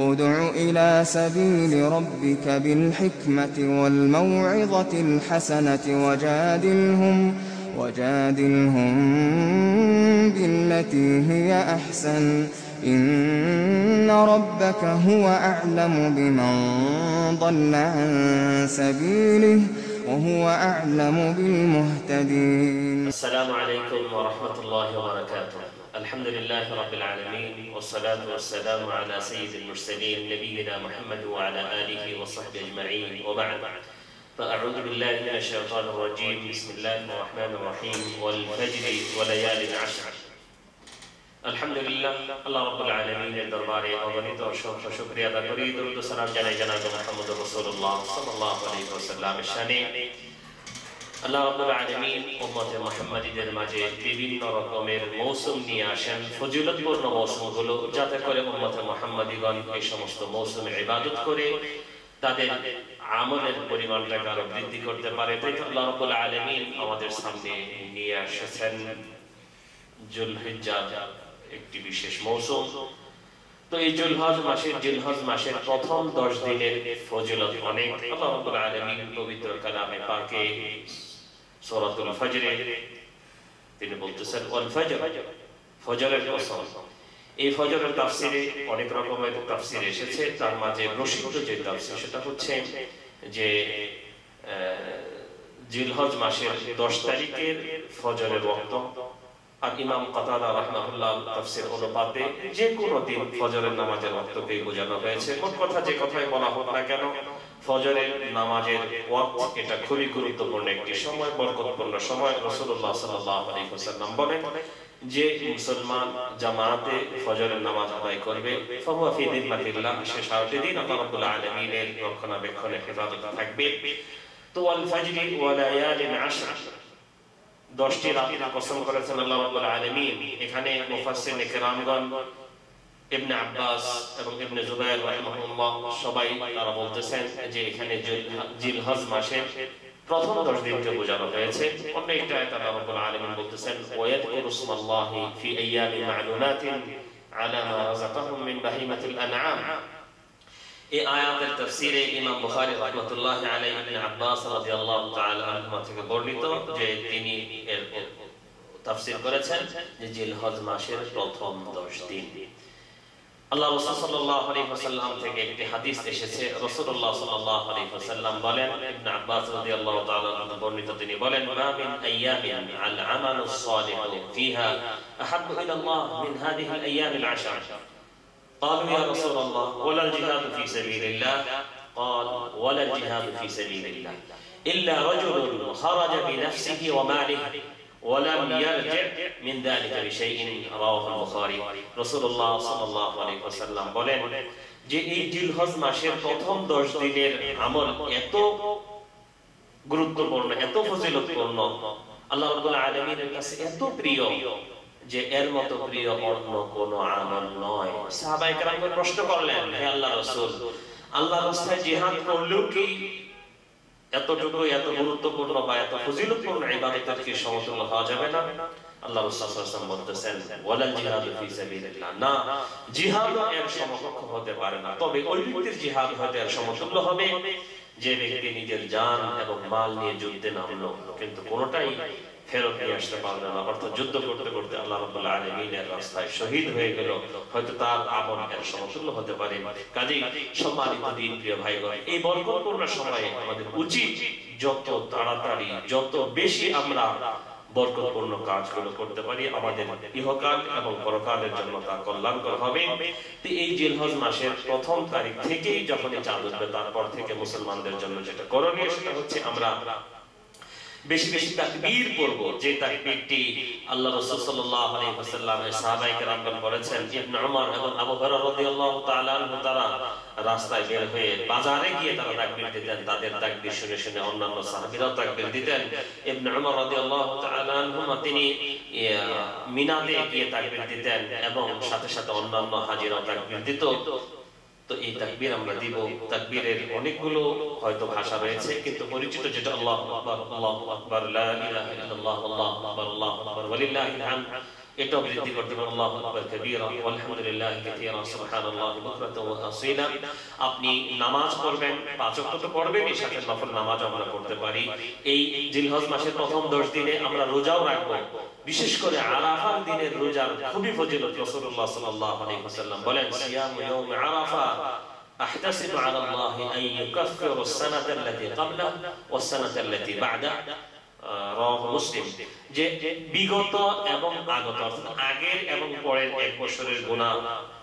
ادع إلى سبيل ربك بالحكمة والموعظة الحسنة وجادلهم بالتي هي أحسن إن ربك هو أعلم بمن ضل عن سبيله وهو أعلم بالمهتدين. السلام عليكم ورحمة الله وبركاته. الحمد لله رب العالمين والصلاة والسلام على سيد المرسلين نبينا محمد وعلى آله وصحبه أجمعين وبعد، فأعوذ بالله من الشيطان الرجيم. بسم الله الرحمن الرحيم. والفجر وليال عشر. আলহামদুলিল্লাহ, আল্লাহ রাব্বুল আলামিনের দরবারে অগণিত অসংখ্য শুকরিয়া আদায় করি। দরুদ ও সালাম জানাই জনাব মুহাম্মদ রাসূলুল্লাহ সাল্লাল্লাহু আলাইহি ওয়াসাল্লামের শানে। আল্লাহ রাব্বুল আলামিন উম্মতে মুহাম্মাদীদের মাঝে বিভিন্ন রকমের মৌসুম নিয়ে আসেন, ফজিলতপূর্ণ মৌসুমগুলো, যাতে করে উম্মতে মুহাম্মাদীগণ এই সমস্ত মৌসুমে ইবাদত করে তাদের আমলের পরিমাণটাকে আরো বৃদ্ধি করতে পারে। তাই আল্লাহ রাব্বুল আলামিন আমাদের সামনে নিয়ে এসেছেন যুলহিজ্জাহ, একটি বিশেষ মৌসুম। তো এই জিলহজ মাসের প্রথম 10 দিনের ফজিলত অনেক। আল্লাহ রাব্বুল আলামিন পবিত্র কালামে পাকে সূরাতুল ফজরে তিনি বলতেছেন ওয়াল ফজর, ফজরের কসম। এই ফজরের তাফসিরে অনেক রকমের তাফসির এসেছে, তার মাঝে প্রসিদ্ধ যে তাফসির সেটা হচ্ছে যে জিলহজ মাসের 10 তারিখের ফজরের ওয়াক্ত। আর ইমাম কাতাদা রাহমাহুল্লাহ তাফসীর অনুপাতে যে কোনো দিন ফজরের নামাজের ওয়াক্তকে বোঝানো হয়েছে। মোট কথা যে কথাই বলা হোক না কেন, ফজরের নামাজের ওয়াক্ত এটা খুবই গুরুত্বপূর্ণ একটি সময়, বরকতপূর্ণ সময়। রাসূলুল্লাহ সাল্লাল্লাহু আলাইহি ওয়াসাল্লাম বলেন যে মুসলমান জামাতে ফজরের নামাজ আদায় করবে ফাহুয়া ফি যিম্মাতিল্লাহ, সে সারাটি দিন আল্লাহ রাব্বুল আলামিনের রক্ষণাবেক্ষণে হেফাজতে থাকবে। তো ওয়াল ফাজরি ওয়া লায়ালিন আশর, 10টি রাতের কসম করেছেন আল্লাহ রাব্বুল আলামিন। এখানে মুফাসসিরিন কিরামগণ ইবনে আব্বাস এবং ইবনে জুবাইর রাহিমাহুল্লাহ সবাই তারা বলতেছেন যে এখানে জিলহজ মাসের প্রথম 10 দিনকে বোঝানো হয়েছে। অন্য একটা আয়াতে আল্লাহ রাব্বুল আলামিন বলতেছেন ওয়ায়াযকুরু ইসমাল্লাহি ফি আইয়ামিন মা'লুমাতিন আলা মা রাযাকাহুম মিন বাহিমাতিল আন'আম। এই আয়াতের তাফসীরে ইমাম বুখারী রাহমাতুল্লাহি আলাইহি ইবনে আব্বাস রাদিয়াল্লাহু তাআলা আনহুমা থেকে বর্ণিত যে তিনি এর তাফসীর করেছেন যে জিলহজ মাসের প্রথম 10 দিন। আল্লাহ রাসূল সাল্লাল্লাহু আলাইহি ওয়াসাল্লাম থেকে একটি হাদিস এসেছে। রাসূলুল্লাহ সাল্লাল্লাহু আলাইহি ওয়াসাল্লাম বলেন, ইবনে আব্বাস রাদিয়াল্লাহু তাআলা আনহু বর্ণিত, তিনি বলেন মা মিন আইয়ামিন আল আমালুস সালিহু ফিহা আহাব্বু ইলা আল্লাহ মিন হাদিহি আল আইয়ামিল আশর। قالوا يا رسول الله ولا الجهاد في سبيل الله؟ قال ولا الجهاد في سبيل الله إلا رجل خرج بنفسه وماله ولم يرجع من ذلك بشيء رواه البخاري। رسول الله صلى الله عليه وسلم বলেন যে এই জিলহজ মাসের প্রথম 10 দিনের আমল এত গুরুত্বপূর্ণ, এত ফজিলতপূর্ণ, আল্লাহ রাব্বুল আলামিনের কাছে এত প্রিয় যে এর মতো প্রিয় অন্য কোন আমল নয়। সাহাবায়ে কেরামগণ প্রশ্ন করলেন, হে আল্লাহর রাসূল, আল্লাহর রাস্তায় জিহাদ করলেও কি এতটুকু এত গুরুত্বপূর্ণ বা এত ফজিলতপূর্ণ ইবাদতের কি সমতুল্য হওয়া যাবে না? আল্লাহ রাসূল সাল্লাল্লাহু আলাইহি ওয়াসাল্লাম বলতেছেন ওয়ালাল জিহাদু ফি সাবিলিল্লাহ, না, জিহাদ এর সমকক্ষ হতে পারে না। তবে ওই ব্যক্তির জিহাদ হতে এর সমতুল্য হবে যে ব্যক্তি নিজের জান এবং মাল নিয়ে যুদ্ধে নামলো কিন্তু কোনোটাই ফেরত নিয়ে আসতে পারলো না, অর্থাৎ যুদ্ধ করতে করতে আল্লাহ রাব্বুল আলামিনের রাস্তায় শহীদ হয়ে গেল, হয়তো তার আমল এর সমতুল্য হতে পারে। কাজেই সম্মানিত দিন প্রিয় ভাইগণ, এই বরকতপূর্ণ সময়ে আমাদের উচিত যত তাড়াতাড়ি যত বেশি আমরা বরকতপূর্ণ কাজগুলো করতে পারি, আমাদের ইহকাল এবং পরকালের জন্য তা কল্যাণকর হবে। তো এই জিলহজ মাসের প্রথম তারিখ থেকেই যখনই চাঁদ উঠবে তারপর থেকে মুসলমানদের জন্য যেটা করণীয় সেটা হচ্ছে আমরা বেশি বেশি তাকবীর পড়ব, যে তাকবীরটি আল্লাহ রাসূল সাল্লাল্লাহু আলাইহি ওয়াসাল্লামের সাহাবায়ে কেরামগণ করেছেন। ইবনে উমর এবং আবু হুরায়রা রাদিয়াল্লাহু তাআলা আনহু তারা রাস্তায় বের হয়ে বাজারে গিয়ে তারা তাকবীর দিতেন, তাদের তাকবীর শুনে শুনে অন্যান্য সাহাবীরাও তাকবীর দিতেন। ইবনে উমর রাদিয়াল্লাহু তাআলা আনহু তিনি মিনাতে গিয়ে তাকবীর দিতেন এবং সাথে সাথে অন্যান্য হাজিরাও তাকবীর দিত। তো এই তাকবীর আমরা দিব। তাকবীরের অনেকগুলো হয়তো ভাষা রয়েছে, কিন্তু পরিচিত যেটা আল্লাহু আকবার, আল্লাহু আকবার, লা ইলাহা ইল্লাল্লাহ, আল্লাহু আকবার, আল্লাহু আকবার, ওয়ালিল্লাহিল হামদ, এটাও বৃদ্ধি করতে পারেন। আল্লাহু আকবার কাবীরা আলহামদুলিল্লাহ কাসীরা সুবহানাল্লাহি বুকরাতাও ওয়া আসীলা। আপনি নামাজ পড়বেন, পাঁচ ওয়াক্ত তো পড়বেনই, সাথে নফল নামাজ আমরা পড়তে পারি। এই জিলহজ মাসের প্রথম 10 দিনে আমরা রোজাও রাখবো। বিশেষ করে আরাফার দিনের রোজার খুবই ফজিলত। রাসূলুল্লাহ সাল্লাল্লাহু আলাইহি ওয়াসাল্লাম বলেন, সিয়ামু ইয়াউমি আরাফা আহতাসিবু আলা আল্লাহি আন ইউকাফফিরা আস-সানাতা আল্লাতী ক্বাবলাহু ওয়াস-সানাতা আল্লাতী বা'দাহু। রাওয়াহু মুসলিম। যে বিগত এবং আগত অর্থাৎ আগের এবং পরের 1 বছরের গুনাহ,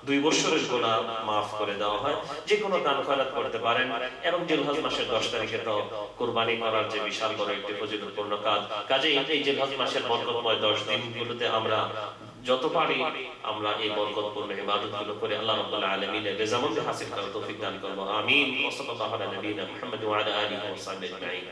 2 বছরের গুনাহ maaf করে দেওয়া হয়। যে কোনো দান খয়রাত করতে পারেন। এবং জিলহজ মাসের 10 তারিখে তো কুরবানি করার যে বিশাল বড় একটি ফজিলতপূর্ণ কাজ। কাজেই এই জিলহজ মাসের বরকতময় 10 দিনগুলোতে আমরা যত পারি আমরা এই বরকতপূর্ণ ইবাদতগুলো করে আল্লাহ রাব্বুল আলামিনের রেজামন্দি হাসিল করার তৌফিক দান করব। আমিন। ওয়া সাল্লাল্লাহু আলা নবিয়িনা মুহাম্মদ ওয়া আলা আলিহি ওয়া সাহবিহি আজমাইন।